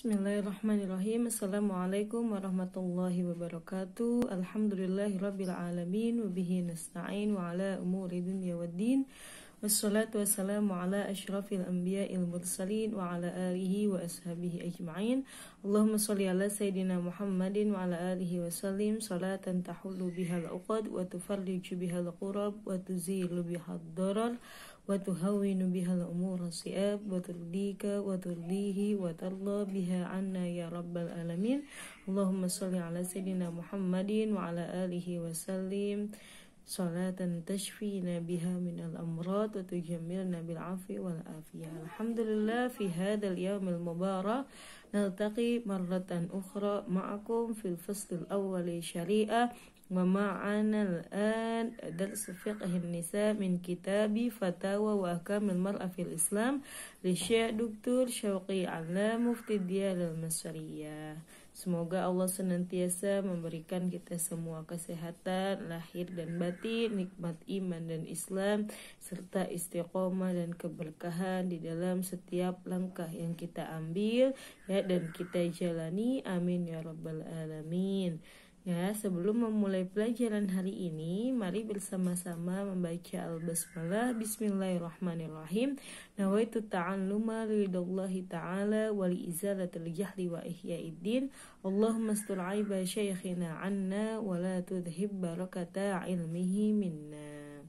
Bismillahirrahmanirrahim. Assalamualaikum warahmatullahi wabarakatuh. Alhamdulillahirabbil alamin wa bihi nasta'in wa ala umuri dunya waddin. Wassalatu wassalamu ala asyrafil anbiya'il mursalin wa ala alihi wa ashabihi ajma'in. Allahumma shalli ala sayyidina Muhammadin wa ala alihi wa sallim salatan tahullu bihal uqad wa tufarriju bihal qurab wa tuzilu bihal darar wa tuhawwinu bihal umur si'ab wa turdika wa turdihi wa talla biha anna ya rabbal alamin. Allahumma shalli ala sayyidina Muhammadin wa ala alihi wa sallim salatan tashfina biha minal amrad wa tujammilna bil afi wal afiyah. Alhamdulillah fi hadzal yaumil mubarak naltaqi marratan ukhra ma'akum fil fasl al-awwal syari'ah wa ma'ana al-an dars fiqh an-nisa min kitabi fatawa wa ahkamil mar'a fil Islam li Syekh Dr. Syauqi Ala Mufti Diyar al-Masriyah. Semoga Allah senantiasa memberikan kita semua kesehatan lahir dan batin, nikmat iman dan Islam, serta istiqomah dan keberkahan di dalam setiap langkah yang kita ambil ya dan kita jalani. Amin ya rabbal alamin. Ya, sebelum memulai pelajaran hari ini, mari bersama-sama membaca al-basmalah. Bismillahirrahmanirrahim. Nawaitu ta'alluma lillahi ta'ala wa li'izalatil jahli wa ihya'iddin. Allahumma astur aiba syekhina anna wa la tudhib barakata ilmihi minna.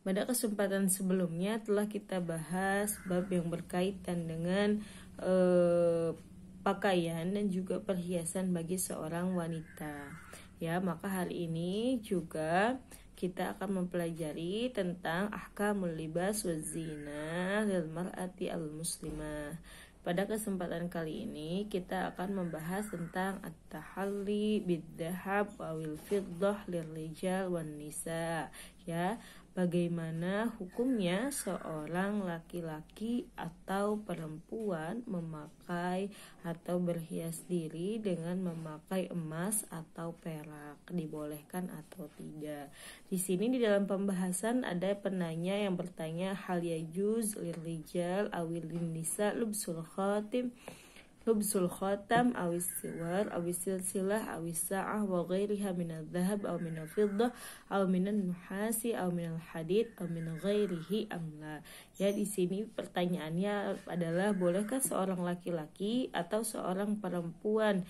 Pada kesempatan sebelumnya telah kita bahas bab yang berkaitan dengan pakaian dan juga perhiasan bagi seorang wanita. Ya, maka hari ini juga kita akan mempelajari tentang ahkamul libas wa zina lil mar'ati al muslimah. Pada kesempatan kali ini kita akan membahas tentang at-tahalli bid-dhahab wal fiddah lirrijal wan nisa. Ya, bagaimana hukumnya seorang laki-laki atau perempuan memakai atau berhias diri dengan memakai emas atau perak, dibolehkan atau tidak. Di sini di dalam pembahasan ada penanya yang bertanya, hal yajuz lirrijal awil nisa lubsul khatam awis siwar awis silsilah awis sa'ah wa ghairiha minal dhahab aw minal fiddah aw minan nuhasi aw minal hadid aw min ghairihi amla. Ya, di sini pertanyaannya adalah, bolehkah seorang laki-laki atau seorang perempuan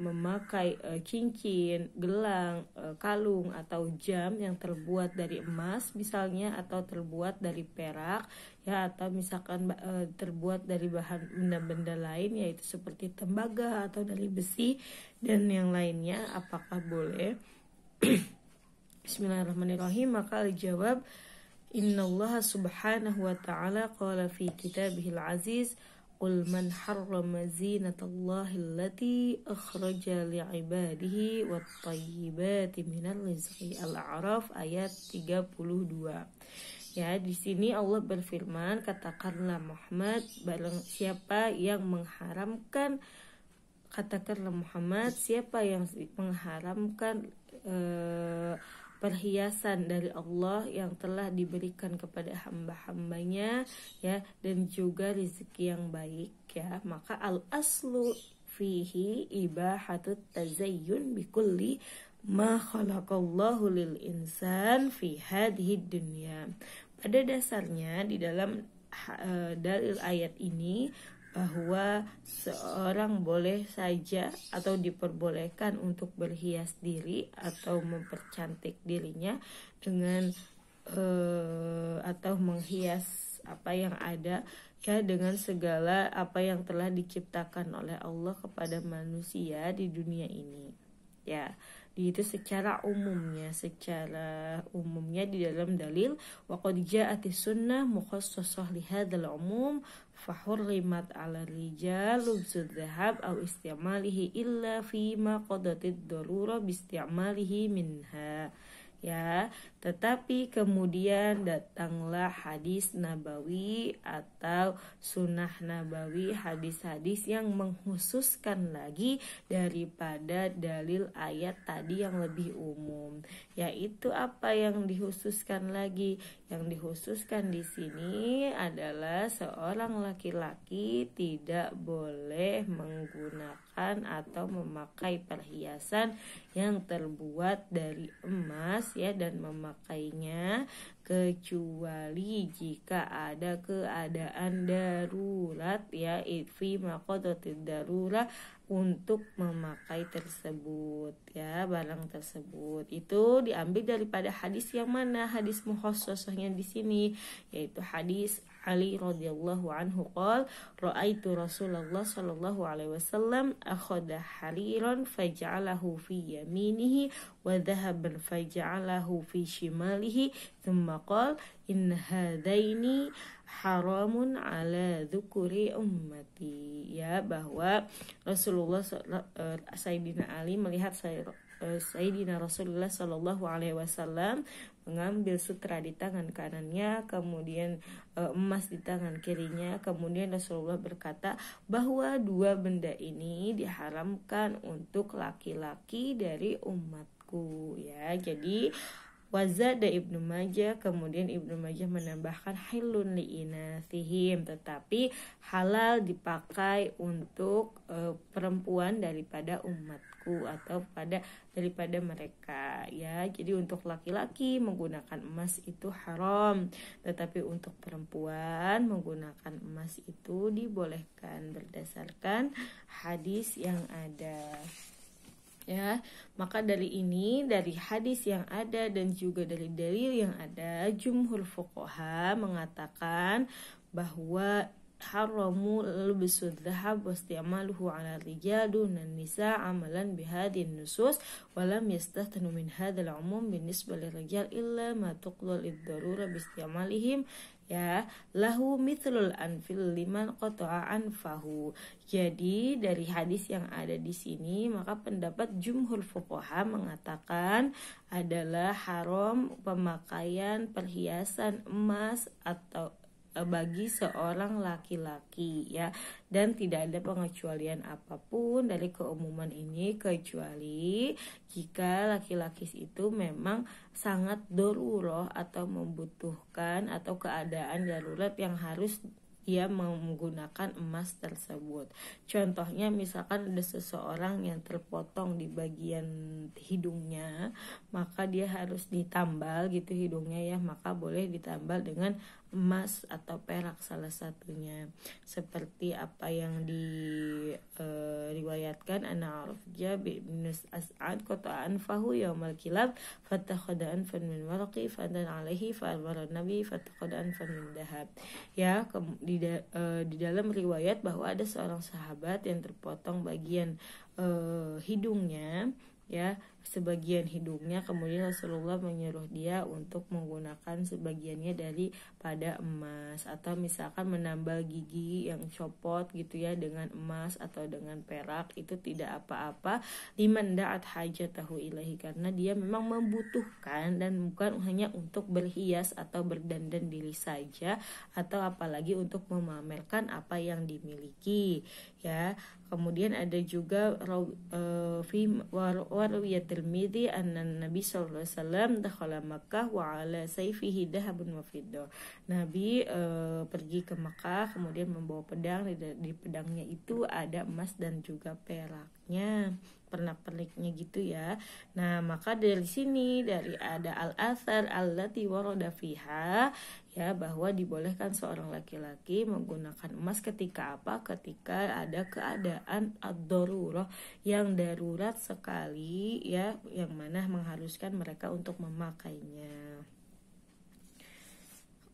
memakai cincin, gelang, kalung atau jam yang terbuat dari emas misalnya, atau terbuat dari perak ya, atau misalkan terbuat dari bahan benda-benda lain yaitu seperti tembaga atau dari besi dan yang lainnya, apakah boleh? Bismillahirrahmanirrahim. Maka dijawab, innallaha subhanahu wa ta'ala qala fi kitabihil aziz qul man harrama zinatallahi allati akhraja li'ibadihi wat thayyibati minal rizqi. Al-A'raf ayat 32. Ya, di sini Allah berfirman, katakanlah Muhammad, barang siapa yang mengharamkan, katakanlah Muhammad, siapa yang mengharamkan perhiasan dari Allah yang telah diberikan kepada hamba-hambanya ya, dan juga rezeki yang baik ya, maka al-aslu fihi ibahatut tazayyun bikulli ma khalaqallahu lil insan fi hadhihi dunya. Pada dasarnya di dalam dalil ayat ini bahwa seorang boleh saja atau diperbolehkan untuk berhias diri atau mempercantik dirinya dengan atau menghias apa yang ada ya, dengan segala apa yang telah diciptakan oleh Allah kepada manusia di dunia ini ya. Itu secara umumnya di dalam dalil wa qad ja'atis sunnah mukhassasah li hadzal umum fa hurrimat 'ala rijal lubsul dhahab aw istimalihi illa fi ma qadatid darura bi istimalihi minha. Ya, Tetapi kemudian datanglah hadis nabawi atau sunnah nabawi, hadis-hadis yang menghususkan lagi daripada dalil ayat tadi yang lebih umum. Yaitu apa yang dikhususkan lagi? Yang dikhususkan di sini adalah seorang laki-laki tidak boleh menggunakan atau memakai perhiasan yang terbuat dari emas ya, dan memakainya kecuali jika ada keadaan darurat ya, fi maqadatid darurat, untuk memakai tersebut ya, barang tersebut. Itu diambil daripada hadis yang mana? Hadis mukhassasahnya di sini yaitu hadis Ali radhiyallahu anhu qol ra'aitu Rasulullah sallallahu alaihi wasallam akhadha hariran faj'alahu fi yaminihi wa dhahaban faj'alahu fi shimalihi thumma qala in hadaini haramun ala dzukuri ummati, ya, bahwa Rasulullah Sayyidina Ali melihat Sayyidina Rasulullah Sallallahu Alaihi Wasallam mengambil sutra di tangan kanannya, kemudian emas di tangan kirinya. Kemudian Rasulullah berkata bahwa dua benda ini diharamkan untuk laki-laki dari umatku, ya. Jadi wazada Ibnu Majah, kemudian Ibnu Majah menambahkan hilun liinathihim, tetapi halal dipakai untuk perempuan daripada umatku atau daripada mereka, ya. Jadi untuk laki-laki menggunakan emas itu haram, tetapi untuk perempuan menggunakan emas itu dibolehkan berdasarkan hadis yang ada. Ya, maka dari hadis yang ada dan juga dari dalil yang ada, jumhur fuqaha mengatakan bahwa haramu lubsul dhahab wasti'maluhu 'ala rijal dunan nisa' amalan bihadhihi nusus wa lam yastathnu min hadzal 'umum binisbah lirijal illa ma tuqdal ad-darura biisti'malihim, ya, lahu mithlul anfil liman qata'a anfahu. Jadi dari hadis yang ada di sini, maka pendapat jumhur fuqaha mengatakan adalah haram pemakaian perhiasan emas atau bagi seorang laki-laki, ya, dan tidak ada pengecualian apapun dari keumuman ini kecuali jika laki-laki itu memang sangat darurat atau membutuhkan atau keadaan darurat yang harus dia menggunakan emas tersebut. Contohnya misalkan ada seseorang yang terpotong di bagian hidungnya, maka dia harus ditambal gitu hidungnya, ya, maka boleh ditambal dengan emas atau perak salah satunya, seperti apa yang diriwayatkan An-Arafja bin As'ad qata'an fahu yaumal kilab fatakhada'an fan min waraqi fadan alaihi fa'alwara nabi fatakhada'an fan min dahab, ya. Di dalam riwayat bahwa ada seorang sahabat yang terpotong bagian hidungnya, ya, sebagian hidungnya, kemudian Rasulullah menyuruh dia untuk menggunakan sebagiannya daripada emas, atau misalkan menambal gigi yang copot gitu ya dengan emas atau dengan perak, itu tidak apa-apa, liman da'at hajatahu ilahi, karena dia memang membutuhkan dan bukan hanya untuk berhias atau berdandan diri saja, atau apalagi untuk memamerkan apa yang dimiliki, ya. Kemudian ada juga fi warwiyat Tirmidzi anna Nabi sallallahu alaihi wasallam dakhala Makkah wa ala sayfihi dahabun wa fiddah. Nabi pergi ke Makkah kemudian membawa pedang, di pedangnya itu ada emas dan juga peraknya, pernak-perniknya gitu, ya. Nah, maka dari sini ada al-athar allati warada fiha, ya, bahwa dibolehkan seorang laki-laki menggunakan emas ketika apa? Ketika ada keadaan ad-darurah yang darurat sekali, ya, yang mana mengharuskan mereka untuk memakainya.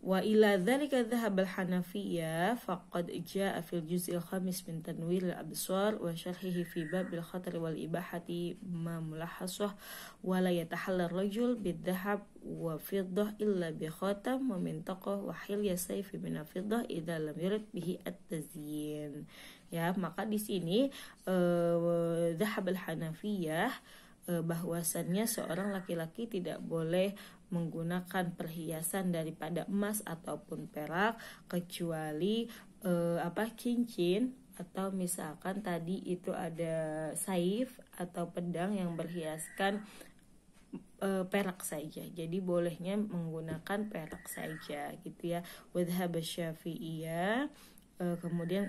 Wa ila dzalika dhahaba al-Hanafiyyah faqad jaa fil juz'il khamis min Tanwir al-Absar wa syarhihi fi bab al-khatar wal ibahati ma mulahhasah wa la yatahalla ar-rajul bid-dhahab wa fiddah illa bi khatam wa mintaqah wa hilya sayfi min fiddah idza lam yurid bihi at-tazyin, ya. Maka di sini dhahab al-Hanafiyyah bahwasannya seorang laki-laki tidak boleh menggunakan perhiasan daripada emas ataupun perak, kecuali cincin, atau misalkan tadi itu ada saif atau pedang yang berhiaskan perak saja. Jadi bolehnya menggunakan perak saja gitu ya. Wadhhab Syafi'iyah. Kemudian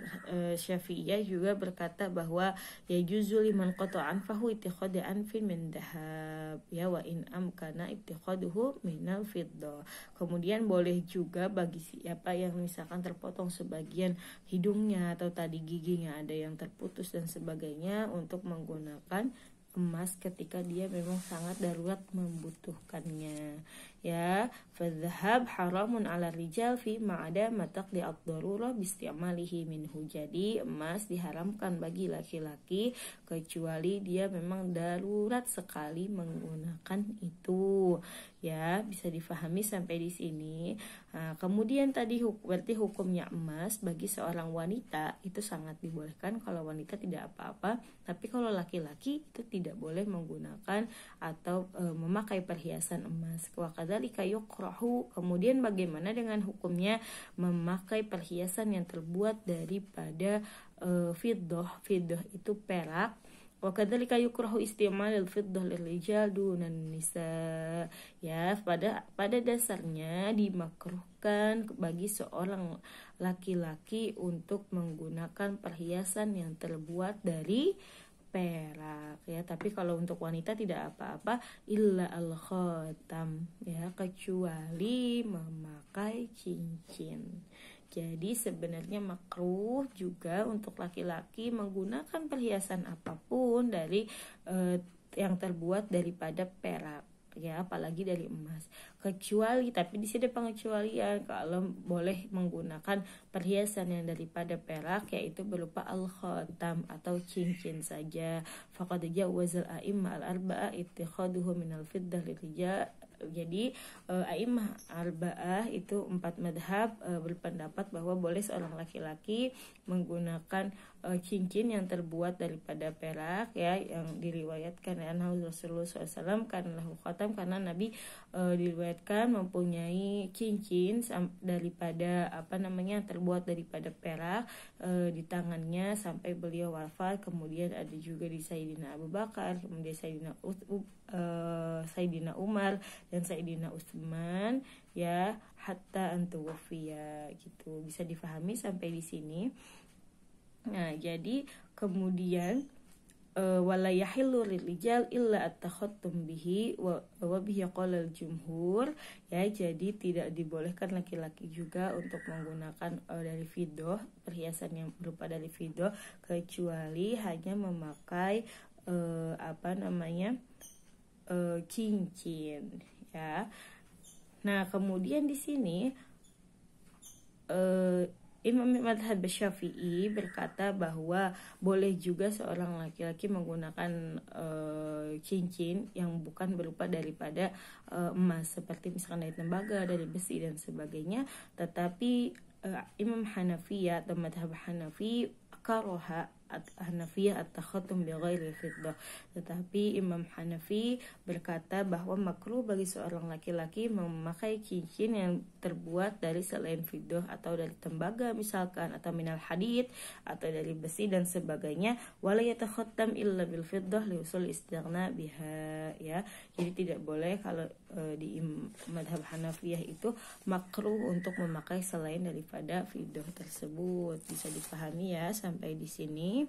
Syafi'iyah juga berkata bahwa ya juzul liman qata'an fahu ittikhadu anfin min dahab ya wa in amkana ittikhaduhu minal fiddah. Kemudian boleh juga bagi siapa yang misalkan terpotong sebagian hidungnya atau tadi giginya ada yang terputus dan sebagainya untuk menggunakan emas ketika dia memang sangat darurat membutuhkannya ya. Fadhhab haramun ala rijal fi ma'ada mataqdi ad-darurah biistimalihi minhu. Jadi emas diharamkan bagi laki-laki kecuali dia memang darurat sekali menggunakan itu ya. Bisa difahami sampai di sini. Nah, kemudian tadi berarti hukumnya emas bagi seorang wanita itu sangat dibolehkan kalau wanita tidak apa-apa, tapi kalau laki-laki itu tidak boleh menggunakan atau memakai perhiasan emas. Wa kadzalika yukrahu. Kemudian bagaimana dengan hukumnya memakai perhiasan yang terbuat daripada fiddah. Fiddah itu perak. Wa kadzalika yukrahu istimalul fiddah lirijal dunan nisa. Ya, pada dasarnya dimakruhkan bagi seorang laki-laki untuk menggunakan perhiasan yang terbuat dari perak ya. Tapi kalau untuk wanita tidak apa-apa illa al-khatam ya, kecuali memakai cincin. Jadi sebenarnya makruh juga untuk laki-laki menggunakan perhiasan apapun dari yang terbuat daripada perak ya, apalagi dari emas. Kecuali, tapi di sini pengecualian kalau boleh menggunakan perhiasan yang daripada perak, yaitu berupa al-khatam atau cincin saja. Faqad jawazal a'immah al-arba'ah ittikhaduhu minal fiddah lirijal. Jadi a'immah arba'ah itu 4 madhab berpendapat bahwa boleh seorang laki-laki menggunakan cincin yang terbuat daripada perak ya, yang diriwayatkan anhu Rasulullah SAW karena khatam, karena Nabi diriwayatkan mempunyai cincin daripada terbuat daripada perak di tangannya sampai beliau wafat. Kemudian ada juga di Sayyidina Abu Bakar, kemudian Sayyidina Umar dan Sayyidina Utsman ya, hatta antuwafiyah gitu. Bisa difahami sampai di sini. Nah, jadi kemudian wala yahillu lirijal illa at-takhattum bihi wa bihi qala al-jumhur ya. Jadi tidak dibolehkan laki-laki juga untuk menggunakan dari fiddah, perhiasan yang berupa dari fiddah, kecuali hanya memakai cincin ya. Nah, kemudian di sini Imam Madhab Syafi'i berkata bahwa boleh juga seorang laki-laki menggunakan cincin yang bukan berupa daripada emas, seperti misalkan dari tembaga, dari besi dan sebagainya. Tetapi Imam Hanafi atau Madhab Hanafi karoha Hanafiyah at-takhattum bi ghairi fiddah. Tetapi Imam Hanafi berkata bahwa makruh bagi seorang laki-laki memakai cincin yang terbuat dari selain fiddah atau dari tembaga misalkan, atau minal hadid atau dari besi dan sebagainya. Wala yatakhattam illa bil fiddah liusul istighna biha ya. Jadi tidak boleh kalau di madhab Hanafiyah itu makruh untuk memakai selain daripada fiddah tersebut. Bisa dipahami ya sampai di sini.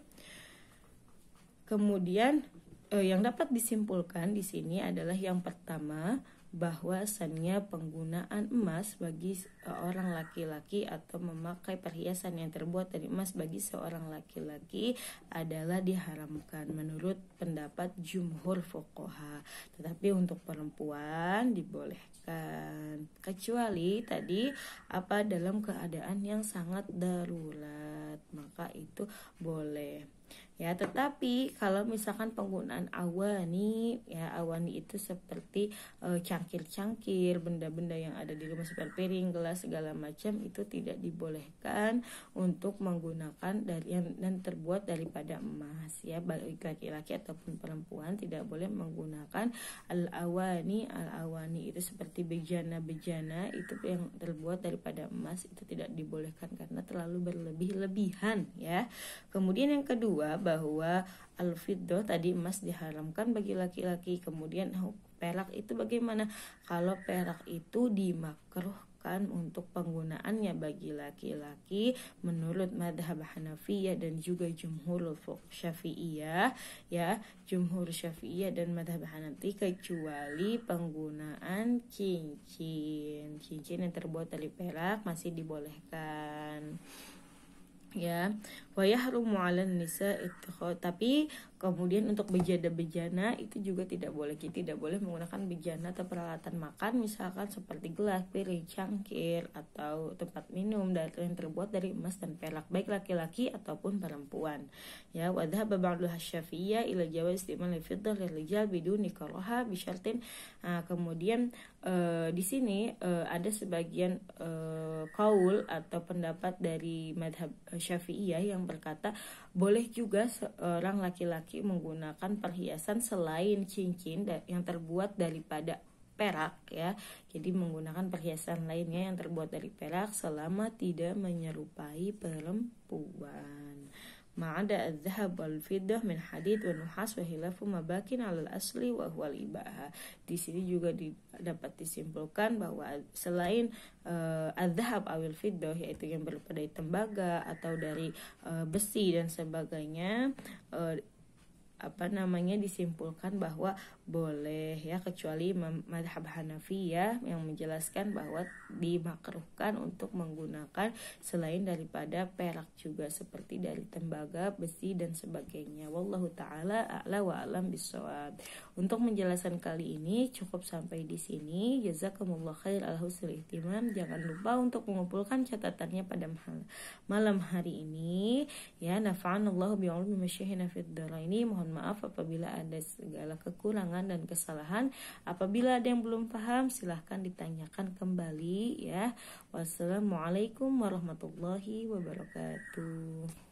Kemudian yang dapat disimpulkan di sini adalah yang pertama, bahwasannya penggunaan emas bagi seorang laki-laki atau memakai perhiasan yang terbuat dari emas bagi seorang laki-laki adalah diharamkan menurut pendapat jumhur fuqaha. Tetapi untuk perempuan dibolehkan, kecuali tadi dalam keadaan yang sangat darurat, maka itu boleh. Ya, tetapi kalau misalkan penggunaan awani, ya awani itu seperti cangkir-cangkir, benda-benda yang ada di rumah seperti piring, gelas segala macam itu tidak dibolehkan untuk menggunakan dari dan terbuat daripada emas, ya baik laki-laki ataupun perempuan tidak boleh menggunakan al-awani. Al-awani itu seperti bejana-bejana itu yang terbuat daripada emas, itu tidak dibolehkan karena terlalu berlebih-lebihan, ya. Kemudian yang kedua, bahwa al-fiddah tadi emas diharamkan bagi laki-laki. Kemudian perak itu bagaimana? Kalau perak itu dimakruhkan untuk penggunaannya bagi laki-laki menurut madhab Hanafiyah dan juga jumhur Syafi'iyah, ya, jumhur Syafi'iyah dan madhab Hanafi, kecuali penggunaan cincin yang terbuat dari perak masih dibolehkan, ya. Wa yahrumu 'alan nisa tapi kemudian untuk bejana-bejana itu juga tidak boleh. Kita tidak boleh menggunakan bejana atau peralatan makan misalkan seperti gelas, piring, cangkir atau tempat minum yang terbuat dari emas dan perak baik laki-laki ataupun perempuan, ya. Wa dhahaba ba'dul Syafi'iyyah ila jawaz istimal al-fiddah lirijal biduni karaha bi syartin. Kemudian di sini ada sebagian kaul atau pendapat dari madhab Syafi'iyah yang berkata boleh juga seorang laki-laki menggunakan perhiasan selain cincin yang terbuat daripada perak, ya. Jadi menggunakan perhiasan lainnya yang terbuat dari perak selama tidak menyerupai perempuan. Ma'ada al-dhahab wal-fiddah min hadid wa nuhas wa hilafu mabakin 'alal asli wa huwal ibaha. Di sini juga dapat disimpulkan bahwa selain al-dhahab awil fiddah, yaitu yang berupa dari tembaga atau dari besi dan sebagainya, disimpulkan bahwa boleh, ya, kecuali madhab Hanafi, ya, yang menjelaskan bahwa dimakruhkan untuk menggunakan selain daripada perak juga seperti dari tembaga, besi dan sebagainya. Wallahu taala a'la wa a'lam bissawab. Untuk menjelaskan kali ini cukup sampai di sini. Jazakumullah khair ala husnil ihtimam. Jangan lupa untuk mengumpulkan catatannya pada malam hari ini, ya. Nafa'anallahu bi'ulumi masyaihina fid dharaini. Mohon maaf apabila ada segala kekurangan dan kesalahan. Apabila ada yang belum paham silahkan ditanyakan kembali, ya. Wassalamualaikum warahmatullahi wabarakatuh.